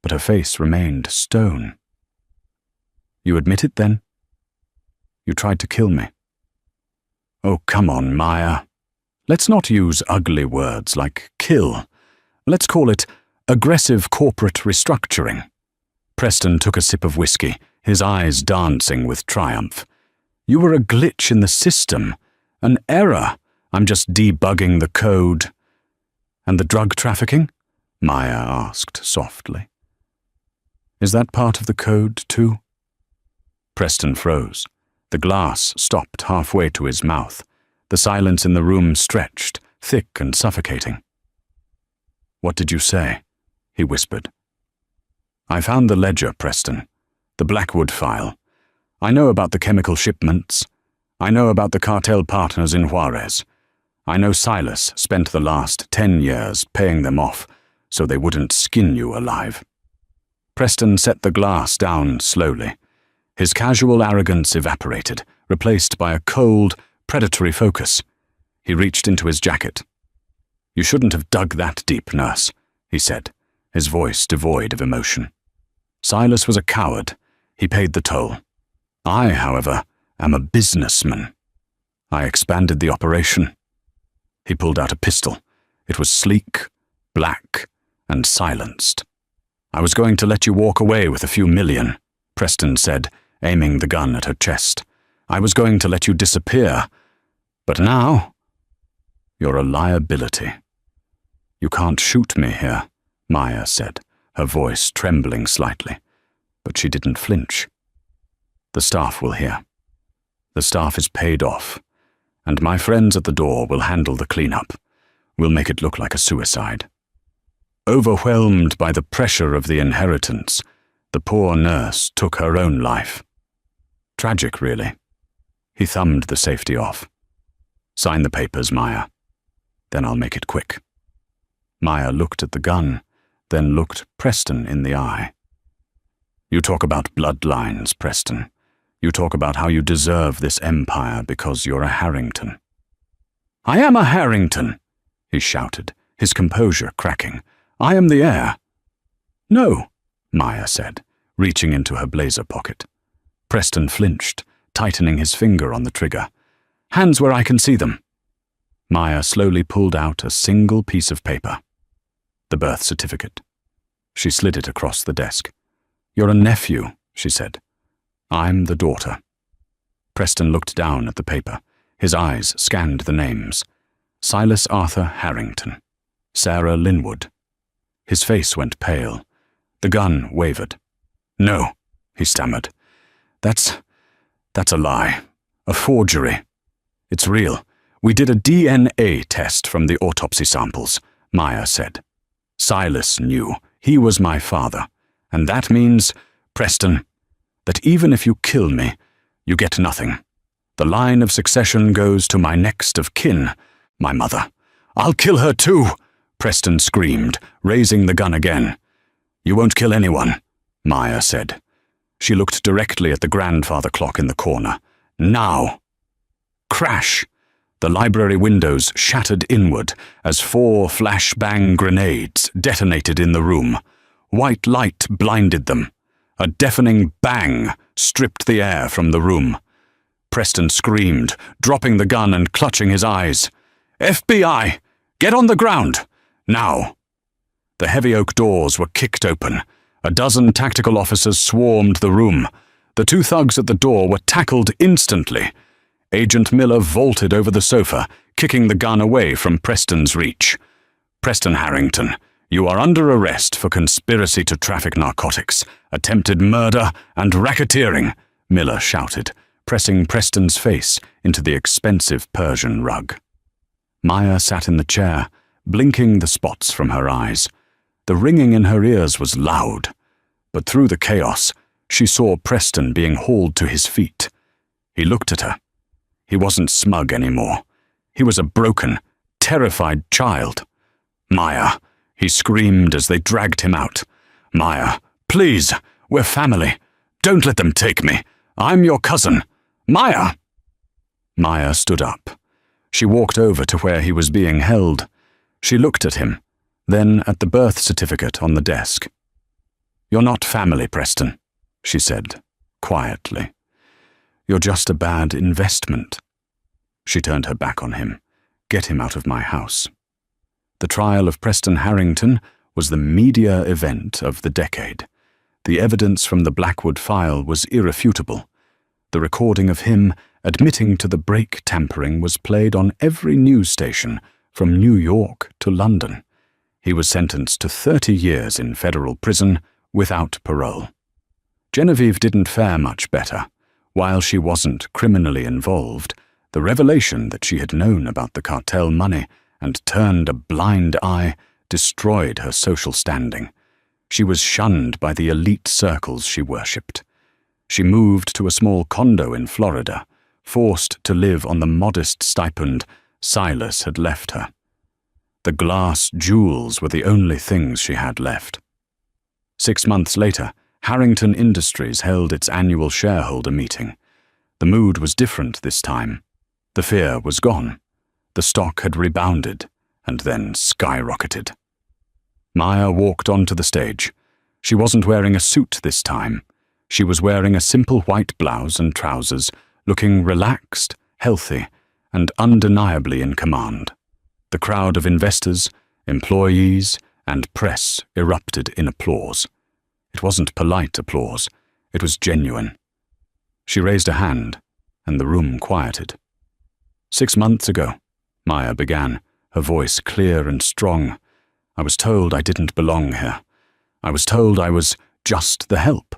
but her face remained stone. "You admit it, then? You tried to kill me." "Oh, come on, Maya. Let's not use ugly words like kill. Let's call it aggressive corporate restructuring." Preston took a sip of whiskey, his eyes dancing with triumph. "You were a glitch in the system, an error. I'm just debugging the code." "And the drug trafficking?" Maya asked softly. "Is that part of the code, too?" Preston froze. The glass stopped halfway to his mouth. The silence in the room stretched, thick and suffocating. "What did you say?" he whispered. "I found the ledger, Preston. The Blackwood file. I know about the chemical shipments. I know about the cartel partners in Juarez. I know Silas spent the last 10 years paying them off so they wouldn't skin you alive." Preston set the glass down slowly. His casual arrogance evaporated, replaced by a cold, predatory focus. He reached into his jacket. "You shouldn't have dug that deep, nurse," he said, his voice devoid of emotion. "Silas was a coward. He paid the toll. I, however, am a businessman. I expanded the operation." He pulled out a pistol. It was sleek, black, and silenced. "I was going to let you walk away with a few million," Preston said, aiming the gun at her chest. "I was going to let you disappear. But now, you're a liability." "You can't shoot me here," Maya said, her voice trembling slightly. But she didn't flinch. "The staff will hear. The staff is paid off, and my friends at the door will handle the cleanup. We'll make it look like a suicide." Overwhelmed by the pressure of the inheritance, the poor nurse took her own life. Tragic, really. He thumbed the safety off. "Sign the papers, Maya. Then I'll make it quick." Maya looked at the gun, then looked Preston in the eye. "You talk about bloodlines, Preston. You talk about how you deserve this empire because you're a Harrington." "I am a Harrington," he shouted, his composure cracking. "I am the heir." "No," Maya said, reaching into her blazer pocket. Preston flinched, tightening his finger on the trigger. "Hands where I can see them." Maya slowly pulled out a single piece of paper. The birth certificate. She slid it across the desk. "You're a nephew," she said. "I'm the daughter." Preston looked down at the paper. His eyes scanned the names. Silas Arthur Harrington. Sarah Linwood. His face went pale. The gun wavered. "No," he stammered. That's a lie. A forgery. It's real. We did a DNA test from the autopsy samples," Maya said. "Silas knew. He was my father. And that means, Preston, that even if you kill me, you get nothing. The line of succession goes to my next of kin, my mother. I'll kill her too, Preston screamed, raising the gun again. You won't kill anyone, Maya said. She looked directly at the grandfather clock in the corner. Now! Crash! The library windows shattered inward as 4 flashbang grenades detonated in the room. White light blinded them. A deafening bang stripped the air from the room. Preston screamed, dropping the gun and clutching his eyes. FBI! Get on the ground! Now! The heavy oak doors were kicked open. A dozen tactical officers swarmed the room. The 2 thugs at the door were tackled instantly. Agent Miller vaulted over the sofa, kicking the gun away from Preston's reach. Preston Harrington, you are under arrest for conspiracy to traffic narcotics, attempted murder, and racketeering, Miller shouted, pressing Preston's face into the expensive Persian rug. Maya sat in the chair, blinking the spots from her eyes. The ringing in her ears was loud, but through the chaos, she saw Preston being hauled to his feet. He looked at her. He wasn't smug anymore. He was a broken, terrified child. Maya, he screamed as they dragged him out. Maya, please, we're family. Don't let them take me. I'm your cousin. Maya! Maya stood up. She walked over to where he was being held. She looked at him, then at the birth certificate on the desk. You're not family, Preston, she said, quietly. You're just a bad investment. She turned her back on him. Get him out of my house. The trial of Preston Harrington was the media event of the decade. The evidence from the Blackwood file was irrefutable. The recording of him admitting to the brake tampering was played on every news station from New York to London. He was sentenced to 30 years in federal prison without parole. Genevieve didn't fare much better. While she wasn't criminally involved, the revelation that she had known about the cartel money and turned a blind eye destroyed her social standing. She was shunned by the elite circles she worshipped. She moved to a small condo in Florida, forced to live on the modest stipend Silas had left her. The glass jewels were the only things she had left. 6 months later, Harrington Industries held its annual shareholder meeting. The mood was different this time. The fear was gone. The stock had rebounded and then skyrocketed. Maya walked onto the stage. She wasn't wearing a suit this time. She was wearing a simple white blouse and trousers, looking relaxed, healthy, and undeniably in command. The crowd of investors, employees, and press erupted in applause. It wasn't polite applause. It was genuine. She raised a hand, and the room quieted. 6 months ago, Maya began, her voice clear and strong. I was told I didn't belong here. I was told I was just the help.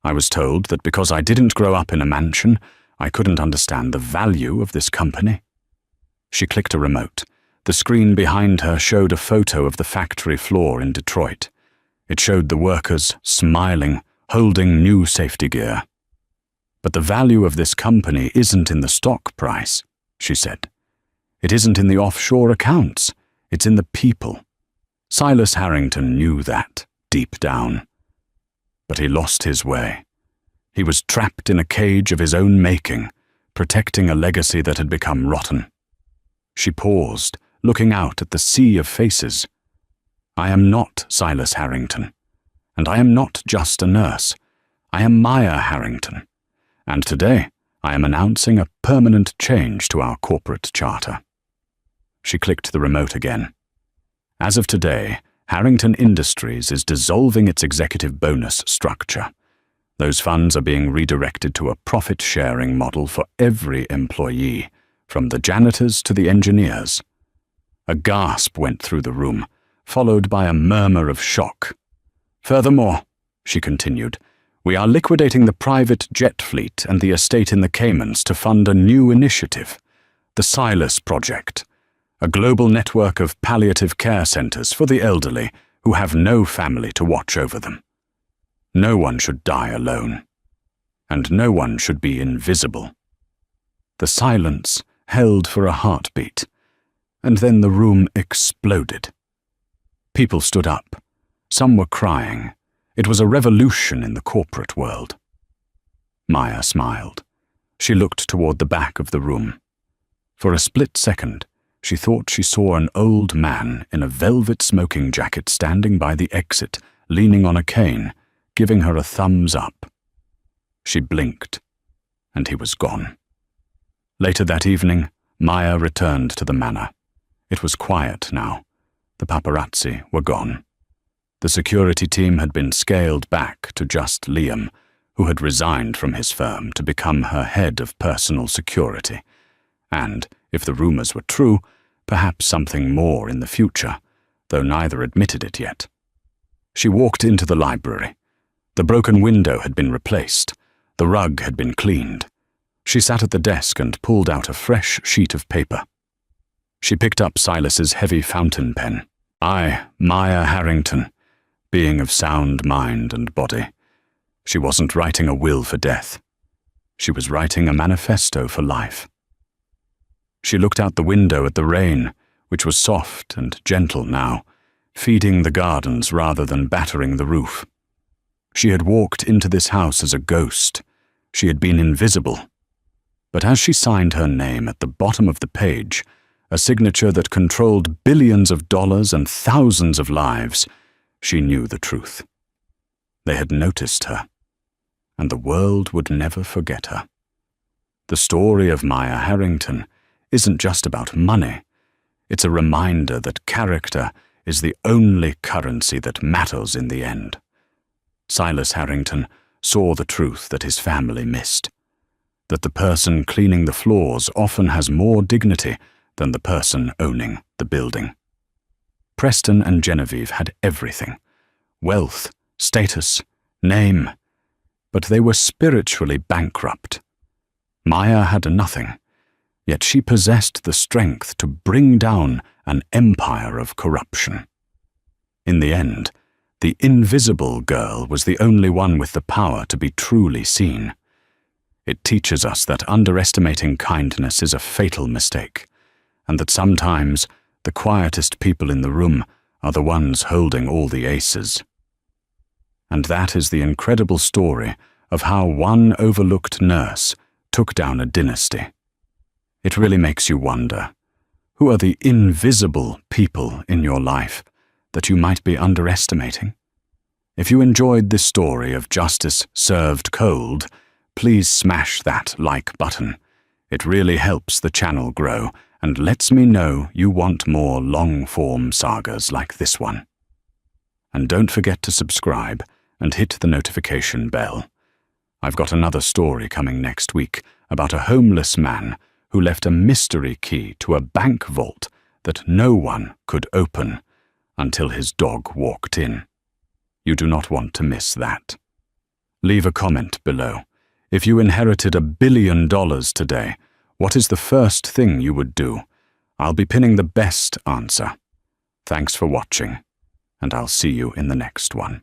I was told that because I didn't grow up in a mansion, I couldn't understand the value of this company. She clicked a remote. The screen behind her showed a photo of the factory floor in Detroit. It showed the workers smiling, holding new safety gear. But the value of this company isn't in the stock price, she said. It isn't in the offshore accounts. It's in the people. Silas Harrington knew that, deep down. But he lost his way. He was trapped in a cage of his own making, protecting a legacy that had become rotten. She paused, looking out at the sea of faces. I am not Silas Harrington, and I am not just a nurse. I am Maya Harrington, and today I am announcing a permanent change to our corporate charter. She clicked the remote again. As of today, Harrington Industries is dissolving its executive bonus structure. Those funds are being redirected to a profit-sharing model for every employee, from the janitors to the engineers. A gasp went through the room, followed by a murmur of shock. Furthermore, she continued, we are liquidating the private jet fleet and the estate in the Caymans to fund a new initiative, the Silas Project, a global network of palliative care centers for the elderly who have no family to watch over them. No one should die alone, and no one should be invisible. The silence held for a heartbeat, and then the room exploded. People stood up. Some were crying. It was a revolution in the corporate world. Maya smiled. She looked toward the back of the room. For a split second, she thought she saw an old man in a velvet smoking jacket standing by the exit, leaning on a cane, giving her a thumbs up. She blinked, and he was gone. Later that evening, Maya returned to the manor. It was quiet now. The paparazzi were gone. The security team had been scaled back to just Liam, who had resigned from his firm to become her head of personal security. And, if the rumors were true, perhaps something more in the future, though neither admitted it yet. She walked into the library. The broken window had been replaced. The rug had been cleaned. She sat at the desk and pulled out a fresh sheet of paper. She picked up Silas's heavy fountain pen. I, Maya Harrington, being of sound mind and body. She wasn't writing a will for death. She was writing a manifesto for life. She looked out the window at the rain, which was soft and gentle now, feeding the gardens rather than battering the roof. She had walked into this house as a ghost. She had been invisible. But as she signed her name at the bottom of the page, a signature that controlled billions of dollars and thousands of lives, she knew the truth. They had noticed her, and the world would never forget her. The story of Maya Harrington isn't just about money. It's a reminder that character is the only currency that matters in the end. Silas Harrington saw the truth that his family missed, that the person cleaning the floors often has more dignity than the person owning the building. Preston and Genevieve had everything: wealth, status, name, but they were spiritually bankrupt. Maya had nothing, yet she possessed the strength to bring down an empire of corruption. In the end, the invisible girl was the only one with the power to be truly seen. It teaches us that underestimating kindness is a fatal mistake, and that sometimes the quietest people in the room are the ones holding all the aces. And that is the incredible story of how one overlooked nurse took down a dynasty. It really makes you wonder, who are the invisible people in your life that you might be underestimating? If you enjoyed this story of justice served cold, please smash that like button. It really helps the channel grow and lets me know you want more long-form sagas like this one. And don't forget to subscribe and hit the notification bell. I've got another story coming next week about a homeless man who left a mystery key to a bank vault that no one could open until his dog walked in. You do not want to miss that. Leave a comment below. If you inherited $1 billion today, what is the first thing you would do? I'll be pinning the best answer. Thanks for watching, and I'll see you in the next one.